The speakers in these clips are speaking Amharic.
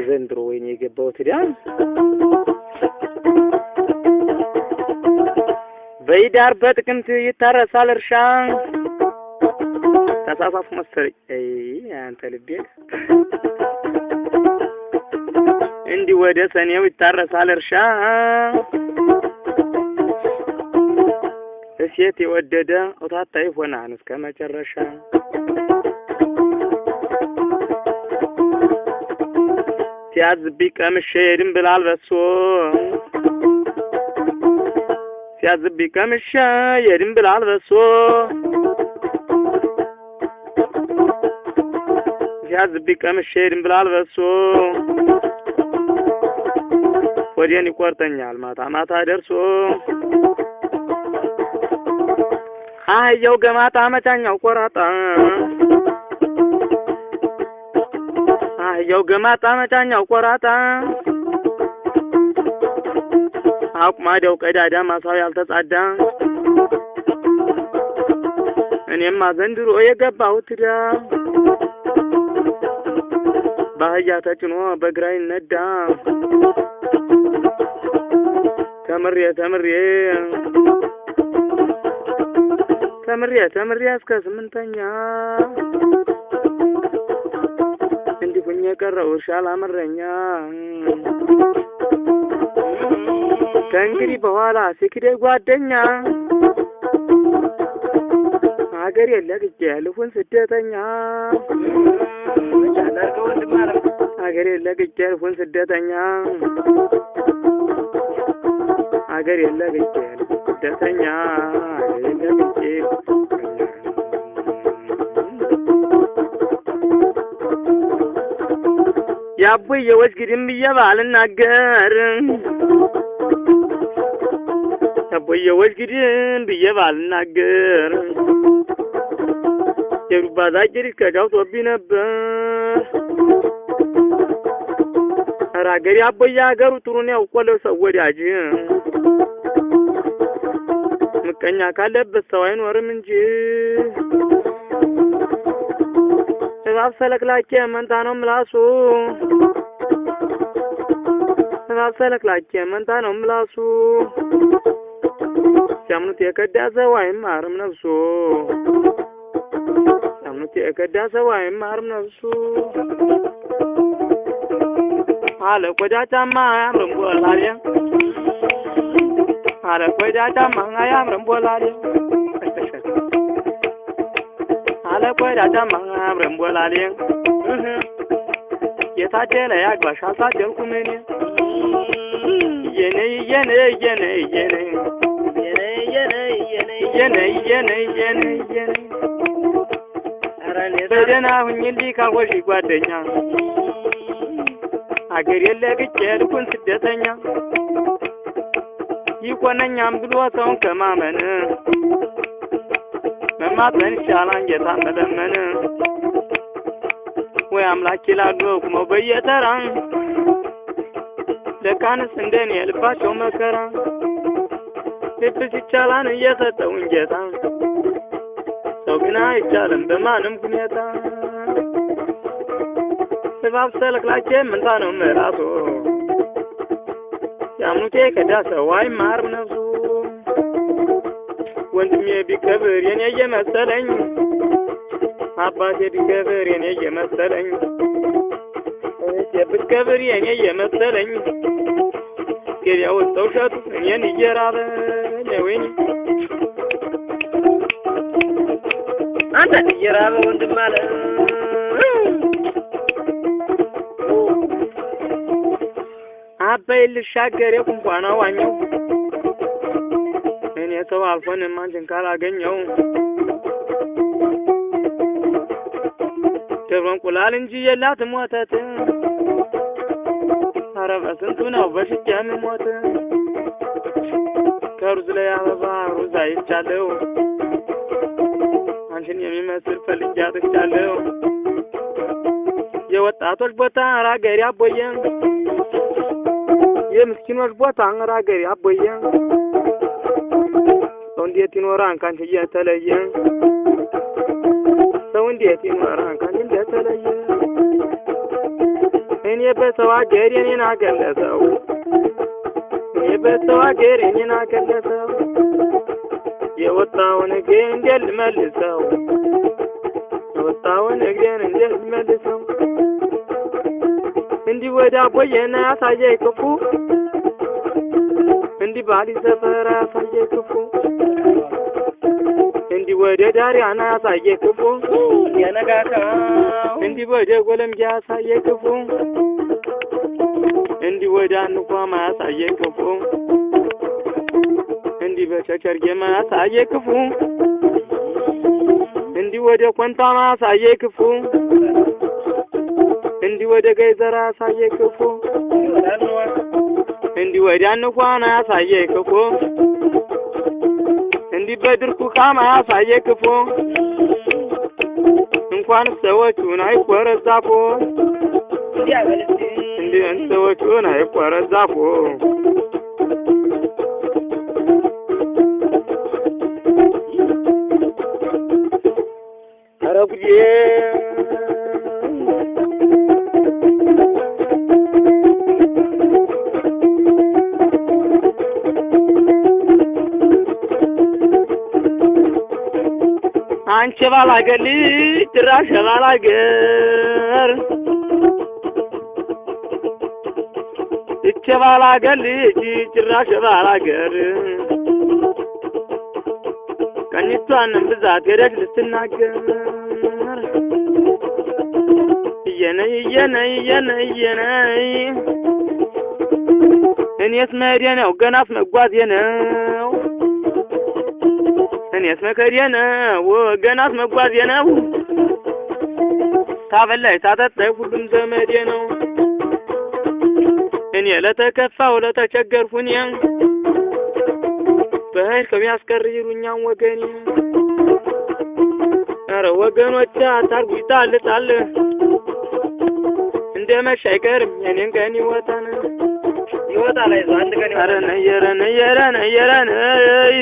ዘንድሮ ወይኔ የገባሁት ዲያ በይዳር በጥቅምት ይታረሳል እርሻ ተሳሳፍ መሰለኝ አንተ ልቤ እንዲህ ወደ ሰኔው ይታረሳል እርሻ እሴት የወደደ ወታታ ይሆናል እስከ መጨረሻ ሲያዝብኝ ቀምሼ የድንብላል በሶ ሲያዝብኝ ቀምሼ የድንብላል በሶ ሲያዝብኝ ቀምሼ የድንብላል በሶ ወዲያን ይቆርጠኛል ማታ ማታ ደርሶ አህያው ገማጣ መጫኛው ቆራጣ አህያው ገማጣ መጫኛው ቆራጣ አቁማዳው ቀዳዳ ማሳው ያልተጻዳ እኔማ ዘንድሮ የገባሁት ዳ ባህያ ተጭኖ በግራይ ነዳ ተምሬ እስከ 8ኛ እንዲሁኝ የቀረው ሻላ መረኛ ከእንግዲህ በኋላ ሲክዴ ጓደኛ ሀገር የለቅጄ ልሁን ስደተኛ ሀገር የለቅጄ ልሁን ስደተኛ ሀገር የለቅጄ ስደተኛ የለቅጄ ያቦይ የወስግድም ብየባልናገር ያቦይ የወስግድም ብየባልናገር የሩባ ዛጅሪ ከዳውቶብኝ ነበር ራገሪ አቦይ ያገሩ ጥሩ ነው ቆለው ሰው ወዳጅ ምቀኛ ካለበት ሰው አይኖርም እንጂ እባብ ሰለክላኬ መንታ ነው ምላሱ እባብ ሰለክላኬ መንታ ነው ምላሱ ሲያምኑት የከዳ ሰው አይማርም ነፍሱ ሲያምኑት የከዳ ሰው አይማርም ነፍሱ አለ ቆዳ ጫማ አያምርም ቦላሌ አለ ቆዳ ጫማ አያምርም ቦላሌ አለ ቆዳ ጫማ አያምርም ቦላሌ የታደለ ያግባሽ አልታደልኩም እኔ የኔ በደህና ሁኝልኝ ካልሆንሽ ጓደኛ አገር የለቅጄ ልኩን ስደተኛ ይቆነኛም ብሎ ሰውን ከማመን መማፀን ይሻላል ጌታን መለመን ወይ አምላክ ይላሉ ቁመው በየተራ ለካንስ እንደኔ ልባቸው መከራ ልብስ ይቻላል እየሰጠውን ጌታ ሰው ግን አይቻልም በማንም ሁኔታ እባብ ሰለክላኬ መንታ ነው ምላሱ ያምኑቴ ከዳ ሰው አይማርም ነፍሱ ወንድሜ ቢከብር የኔ እየመሰለኝ አባቴ ቢከብር የኔ እየመሰለኝ እህቴ ብትከብር የኔ እየመሰለኝ ገበያ ወጣው ሸጡ እኔን እየራበኝ ወይኔ አንተ እየራበ ወንድም አለ አባይ ልሻገር የቁንቋና ዋኘው እኔ ሰው አልፎንም አንቺን ካላገኘው ደብረን ቁላል እንጂ የላትም ወተት ኧረ በስንቱ ነው በሽታ የምሞት ከሩዝ ላይ አበባ ሩዝ አይቻለሁ አንቺን የሚመስል ፈልጌ አጥቻለሁ የወጣቶች ቦታ ራገሪ አቦዬ የምስኪኖች ቦታ ራገሪ አቦዬ ሰው እንዴት ይኖራል ካንቺ እየተለየ ሰው እንዴት ይኖራል ካንቺ እየተለየ እኔ በሰው አገር የኔን አገር ለሰው እኔ በሰው አገር የኔን አገር ለሰው የወጣውን እግሬን እንዴት ልመልሰው የወጣውን እግሬን እንዴት ልመልሰው እንዲህ ወደ አቦዬና ያሳየኝ ክፉ እንዲህ ባሊ ሰፈር ያሳየኝ ክፉ እንዲህ ወደ ዳሪያና ያሳየኝ ክፉ የነጋካው እንዲህ ወደ ጎለምጌ ያሳየኝ ክፉ እንዲህ ወደ አንቋማ ያሳየኝ ክፉ እንዲህ በቸቸርጌማ ያሳየኝ ክፉ እንዲህ ወደ ኮንታማ ያሳየኝ ክፉ እንዲህ ወደ ገይዘራ ያሳየኝ ክፉ እንዲህ ወደ አንቋና ያሳየኝ ክፉ እንዲህ በድርኩ ካማ ያሳየኝ ክፉ እንኳን ሰዎቹን አይቆረዛፎ እንዲህ ሰዎቹን አይቆረዛፎ ኧረ ጉዴ አንቺ ባላገር ልጅ ጭራሽ ባላገር እቺ ባላገር ልጅ ጭራሽ ባላገር ቀኒቷን ብዛት ሄደች ልትናገር እየነይ እየነይ እየነይ እየነይ እኔስ መሄዴ ነው ገናስ መጓዜ ነው እኔስ መከዴ ነው ገናስ መጓዜ ነው ታበላይ ታጠጣይ ሁሉም ዘመዴ ነው እኔ ለተከፋው ለተቸገርኩኝ በኃይል ከሚያስቀር ይሉኛል ወገኔ ኧረ ወገኖቼ አታርጉኝ ጣል ጣል እንደመሸ አይቀርም የኔን ቀን ይወጣል አይዞህ አንድ ቀን ኧረ ነይ ኧረ ነይ ኧረ ነይ ኧረ ነይ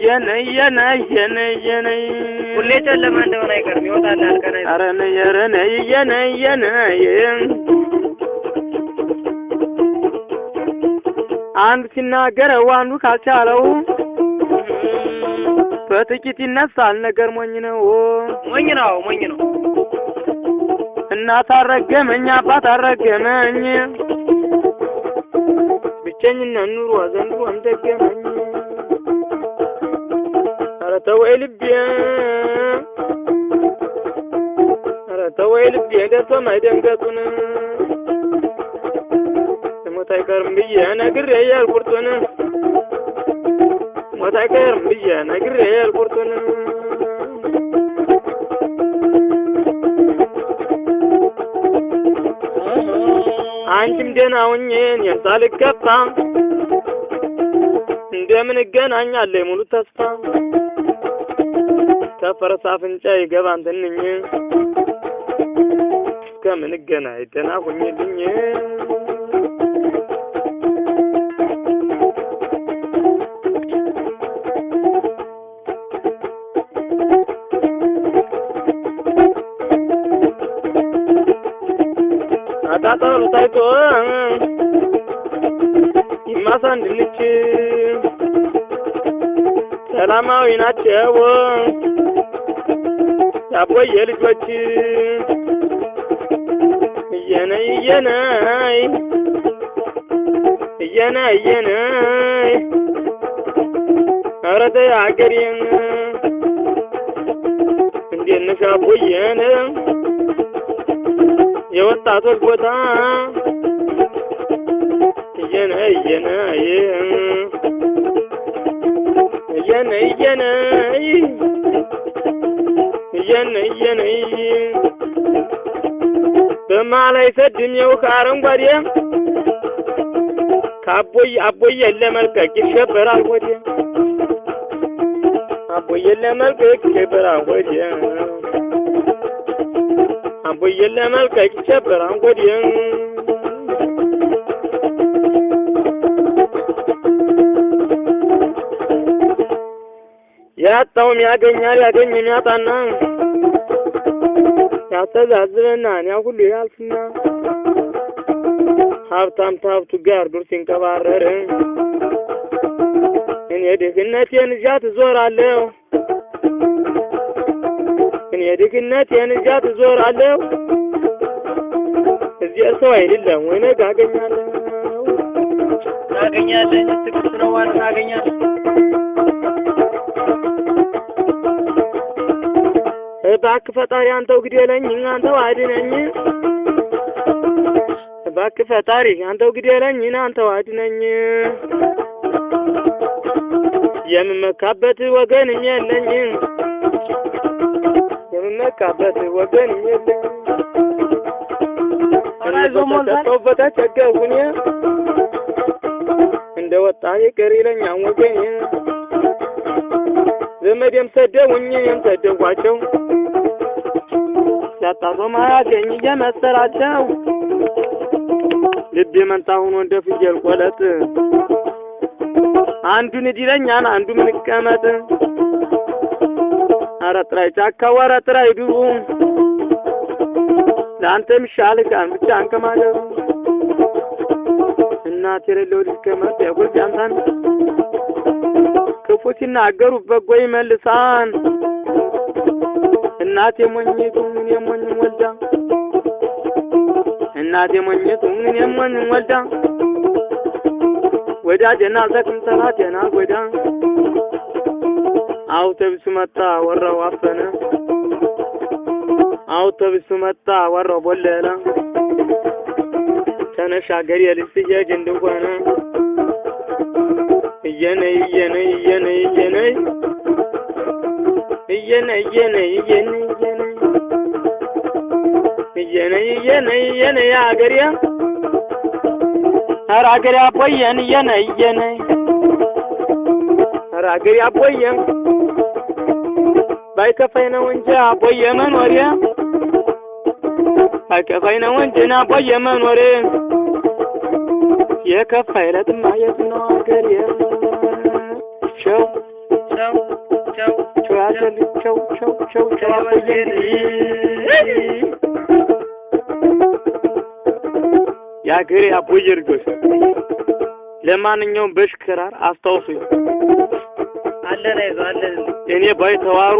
የነይ የነይ የነይ የነይ ሁሌ ጨለማ እንደሆነ አይቀርም ይወጣል አልከና ኧረ ነይ ኧረ ነይ የነይ የነይ አንዱ ሲናገረው አንዱ ካልቻለው በጥቂት ይነሳል ነገር ሞኝ ነው ሞኝ ነው እናት አረገመኝ አባት አረገመኝ ብቸኝነት ኑሮ ዘንድሮም ደገመኝ ኧረ ተወይ ልቤ ኧረ ተወይ ልቤ ደርሶም አይደንገጡን ሞት አይቀርም ብዬ ነግሬ ያልቁርጡን ሞት አይቀርም ብዬ ነግሬ ያልቁርጡን አንቺም ደህና ሁኚ እኔም ሳልከፋ እንደምን እገናኛለሁ ሙሉ ተስፋ ከፈረስ አፍንጫ ይገባን ትንኝ እስከምን እገናኝ ደህና ሁኚልኝ አጣጣሉ ታይቶ ይማሳንድልች ሰላማዊ ናቸው ያቦዬ ልጆች እየነይ እየነይ እየነይ እየነይ ኧረ ተይ አገሬን እንዴት ነሽ አቦዬን የወጣቶች ቦታ እየነይ እየነይ እየነይ እየነይ እየነይ እየነይ በማላይ ሰድሜው ከአረንጓዴ አቦዬን ለመልቀቅ ይሸበራል ሆዴ አቦዬን ለመልቀቅ ይሸበራል ሆዴ አቦዬን ለመልቀቅ ይሸበራል ሆዴ ያጣውም ያገኛል ያገኘም ያጣና ያስተዛዝበና ያ ሁሉ ያልፍና ሀብታም ታብቱ ጋር ዱር ሲንቀባረር እኔ ድህነቴን ይዣት እዞራለሁ እኔ ድህነቴን ይዣት እዞራለሁ እዚህ ሰው አይደለም ወይ ነገ አገኛለሁ ታገኛለህ ትክክል ነው ማለት ታገኛለህ እባክህ ፈጣሪ አንተው ግደለኝ አንተው አድነኝ እባክህ ፈጣሪ አንተው ግደለኝ አንተው አድነኝ የምመካበት ወገን የለኝ የምመካበት ወገን የለኝ ተሰጠው በተቸገርኩኝ እንደወጣ ይቅር ይለኛል ወገኔ ዘመዴም ሰደቡኝ እኔም ሰደብኳቸው ሲያጣሰው ማያገኝ እየመሰላቸው ልቤ መንታ ሆኖ እንደ ፍየል ቆለጥ አንዱን ይዲለኛል አንዱ ምን ይቀመጥ ኧረ ጥራይ ጫካ ወረ ጥራይ ዱሩ ለአንተም ይሻልካል ብቻ አንከማደሩ እናት የሌለው ልጅ ከመጣ ያጎል አንተን ክፉ ሲናገሩ በጎ ይመልሳን እናቴ ሞኝቱ ምን የሞኝ ወልዳ እናቴ ሞኝቱ ምን የሞኝ ወልዳ ወዳጀና ዘቅም ተላቴና ጎዳ አውቶቡስ መጣ ወራው አፈነ አውቶቡስ መጣ ወራው ቦለላ ተነሻገር የልጅ ሲሄድ እንደሆነ እየነይ እየነይ እየነይ እየነይ እየነይ እየነይ እየነይ እየነይ እየነይ እየነይ አገሪያ ኧረ አገሬ አቦየን እየነይ እየነይ ኧረ አገሬ አቦየን ባይከፋኝ ነው እንጂ አቦየ መኖሬ ባይከፋኝ ነው እንጂ አቦየ መኖሬ የከፋኝ ለትማ የት ነው አገሬ ቸው ቸው ቸው ቸው ያዘል ቸው ቸው ቸው ቸው አቦየን ያገሬ አቦየ ልጆች ለማንኛውም በሽከራር አስታውሱኝ አለና ይዞ አለን እኔ ባይተዋሩ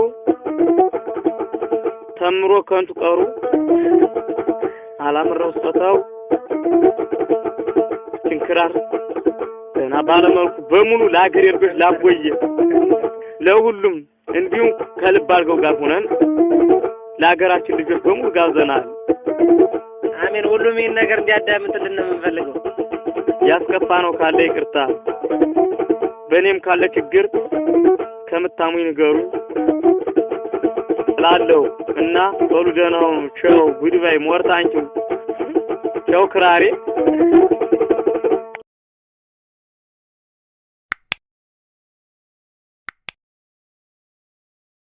ተምሮ ከንቱ ቀሩ አላምረው ስጦታው ችንክራር እና ባለመልኩ በሙሉ ለአገሬ ልጆች ላቦየ ለሁሉም እንዲሁም ከልብ አድርገው ጋር ሆነን ለሀገራችን ልጆች በሙሉ ጋብዘናል። አሜን። ሁሉም ይሄን ነገር እንዲያዳምጥልን ነው የምንፈልገው። ያስከፋ ነው ካለ ይቅርታ፣ በእኔም ካለ ችግር ከምታሙኝ ንገሩ እላለሁ እና ቶሎ ደህናው ቸው ጉድባይ ሞርታንቹ ቸው ክራሬ